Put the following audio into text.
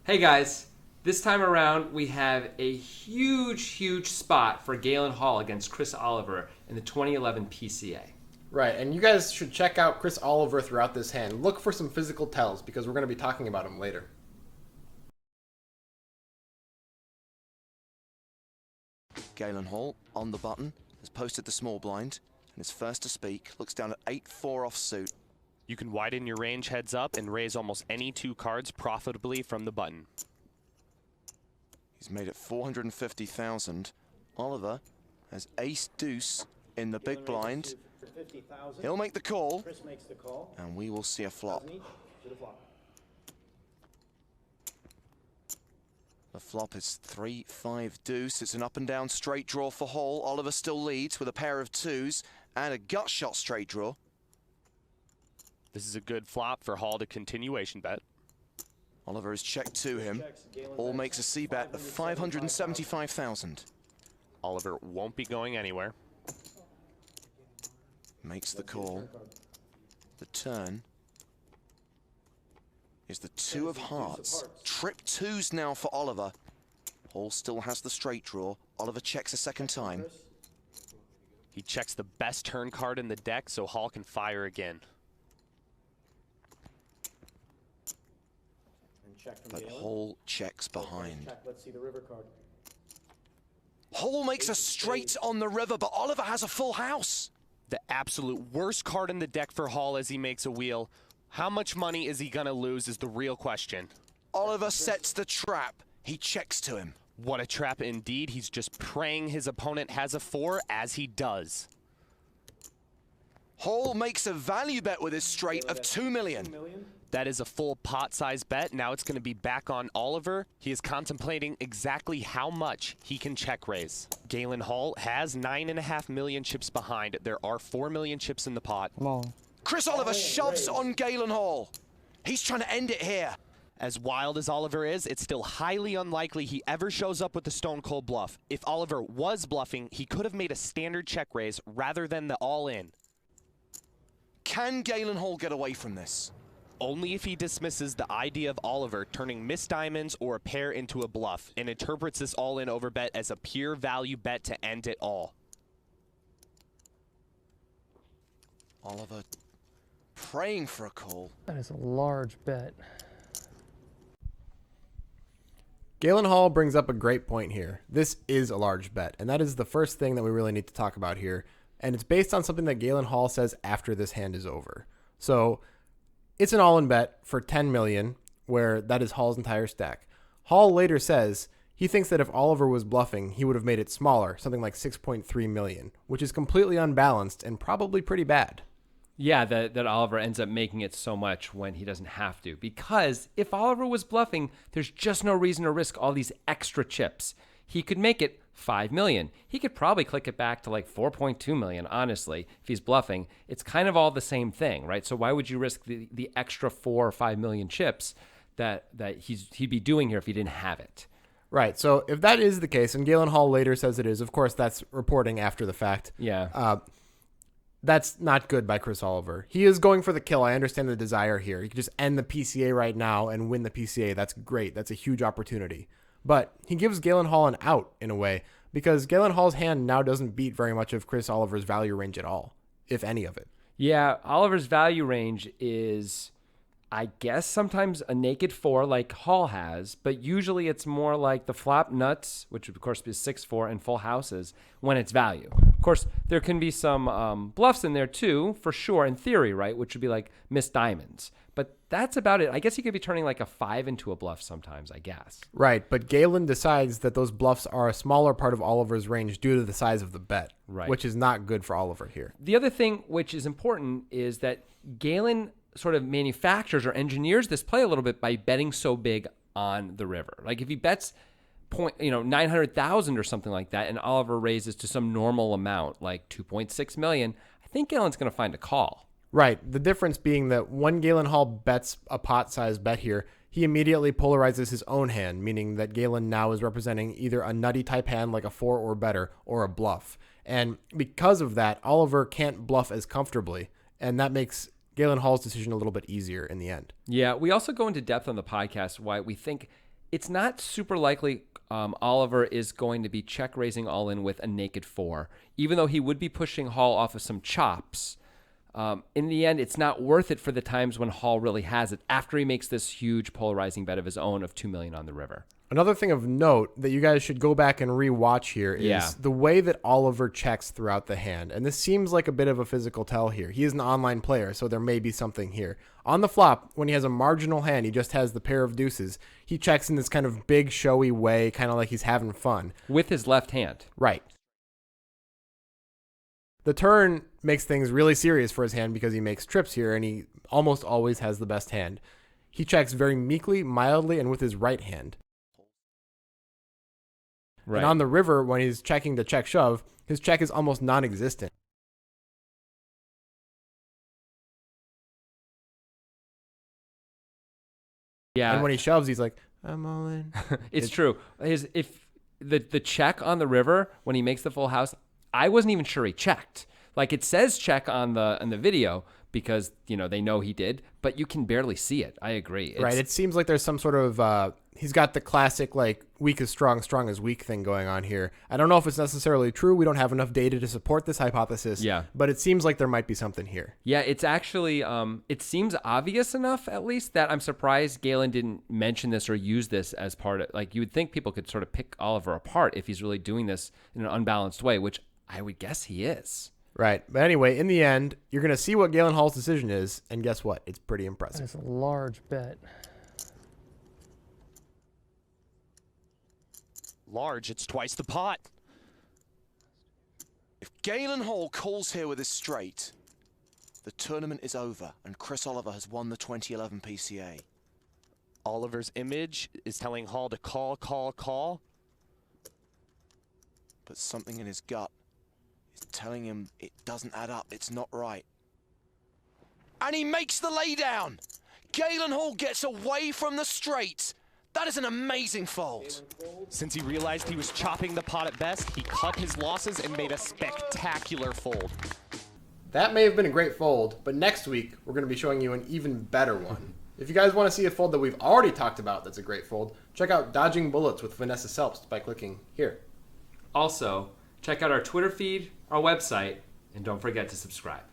Hey guys, this time around we have a huge spot for Galen Hall against Chris Oliver in the 2011 PCA. Right, and you guys should check out Chris Oliver throughout this hand. Look for some physical tells because we're going to be talking about him later. Galen Hall on the button has posted the small blind and is first to speak. Looks down at 8-4 offsuit. You can widen your range heads up and raise almost any two cards profitably from the button. He's made it 450,000. Oliver has ace deuce in the big blind. He'll make the call, and we will see a flop. The flop is 3-5 deuce. It's an up and down straight draw for Hall. Oliver still leads with a pair of twos and a gut shot straight draw. This is a good flop for Hall to continuation bet. Oliver is checked to him. Hall makes a c-bet of 575,000. Oliver won't be going anywhere. Makes the call. The turn is the two of hearts. Trip twos now for Oliver. Hall still has the straight draw. Oliver checks a second time. He checks the best turn card in the deck so Hall can fire again. But Hall checks behind. Hall makes a straight on the river, but Oliver has a full house. The absolute worst card in the deck for Hall as he makes a wheel. How much money is he gonna lose is the real question. Oliver sets the trap. He checks to him. What a trap indeed. He's just praying his opponent has a 4 as he does. Hall makes a value bet with his straight of 2 million. That is a full pot size bet. Now it's going to be back on Oliver. He is contemplating exactly how much he can check raise. Galen Hall has 9.5 million chips behind. There are 4 million chips in the pot. Come on. Chris Oliver shoves on Galen Hall. He's trying to end it here. As wild as Oliver is, it's still highly unlikely he ever shows up with the stone cold bluff. If Oliver was bluffing, he could have made a standard check raise rather than the all-in. Can Galen Hall get away from this? Only if he dismisses the idea of Oliver turning missed diamonds or a pair into a bluff and interprets this all-in overbet as a pure value bet to end it all. Oliver praying for a call. That is a large bet. Galen Hall brings up a great point here. This is a large bet, and that is the first thing that we really need to talk about here. And it's based on something that Galen Hall says after this hand is over. So it's an all-in bet for 10 million, where that is Hall's entire stack. Hall later says he thinks that if Oliver was bluffing, he would have made it smaller, something like 6.3 million, which is completely unbalanced and probably pretty bad. Yeah, that Oliver ends up making it so much when he doesn't have to. Because if Oliver was bluffing, there's just no reason to risk all these extra chips. He could make it 5 million. He could probably click it back to like 4.2 million, honestly, if he's bluffing. It's kind of all the same thing, right? So why would you risk the extra 4 or 5 million chips that he'd be doing here if he didn't have it? Right. So if that is the case, and Galen Hall later says it is, of course, that's reporting after the fact. Yeah. That's not good by Chris Oliver. He is going for the kill. I understand the desire here. He could just end the PCA right now and win the PCA. That's great. That's a huge opportunity. But he gives Galen Hall an out in a way because Galen Hall's hand now doesn't beat very much of Chris Oliver's value range at all, if any of it. Yeah, Oliver's value range is, I guess, sometimes a naked 4 like Hall has, but usually it's more like the flop nuts, which of course is 6-4, and full houses when it's value. Of course, there can be some bluffs in there too, for sure, in theory, right, which would be like missed diamonds. But that's about it. I guess he could be turning like a 5 into a bluff sometimes, I guess. Right, but Galen decides that those bluffs are a smaller part of Oliver's range due to the size of the bet, right, which is not good for Oliver here. The other thing which is important is that Galen sort of manufactures or engineers this play a little bit by betting so big on the river. Like if he bets 900,000 or something like that, and Oliver raises to some normal amount, like 2.6 million, I think Galen's going to find a call. Right. The difference being that when Galen Hall bets a pot-sized bet here, he immediately polarizes his own hand, meaning that Galen now is representing either a nutty type hand like a 4 or better or a bluff. And because of that, Oliver can't bluff as comfortably, and that makes Galen Hall's decision a little bit easier in the end. Yeah, we also go into depth on the podcast why we think it's not super likely Oliver is going to be check raising all in with a naked 4, even though he would be pushing Hall off of some chops. In the end, it's not worth it for the times when Hall really has it after he makes this huge polarizing bet of his own of $2 million on the river. Another thing of note that you guys should go back and rewatch here is the way that Oliver checks throughout the hand. And this seems like a bit of a physical tell here. He is an online player, so there may be something here. On the flop, when he has a marginal hand, he just has the pair of deuces. He checks in this kind of big, showy way, kind of like he's having fun. With his left hand. Right. The turn makes things really serious for his hand because he makes trips here, and he almost always has the best hand. He checks very meekly, mildly, and with his right hand. Right. And on the river, when he's checking the check shove, his check is almost non-existent. Yeah. And when he shoves, he's like, I'm all in. It's true. If the check on the river when he makes the full house, I wasn't even sure he checked. Like it says check on the video because they know he did, but you can barely see it. I agree. Right. It seems like there's some sort of he's got the classic like weak is strong, strong is weak thing going on here. I don't know if it's necessarily true. We don't have enough data to support this hypothesis. Yeah. But it seems like there might be something here. Yeah, it's actually it seems obvious enough at least that I'm surprised Galen didn't mention this or use this as part of, like, you would think people could sort of pick Oliver apart if he's really doing this in an unbalanced way, which I would guess he is. Right. But anyway, in the end, you're going to see what Galen Hall's decision is, and guess what? It's pretty impressive. That's a large bet. Large, it's twice the pot. If Galen Hall calls here with his straight, the tournament is over and Chris Oliver has won the 2011 PCA. Oliver's image is telling Hall to call, call, call. But something in his gut is telling him it doesn't add up, it's not right. And he makes the laydown! Galen Hall gets away from the straight. That is an amazing fold. Since he realized he was chopping the pot at best, he cut his losses and made a spectacular fold. That may have been a great fold, but next week we're going to be showing you an even better one. If you guys want to see a fold that we've already talked about that's a great fold, check out Dodging Bullets with Vanessa Selpst by clicking here. Also, check out our Twitter feed, our website, and don't forget to subscribe.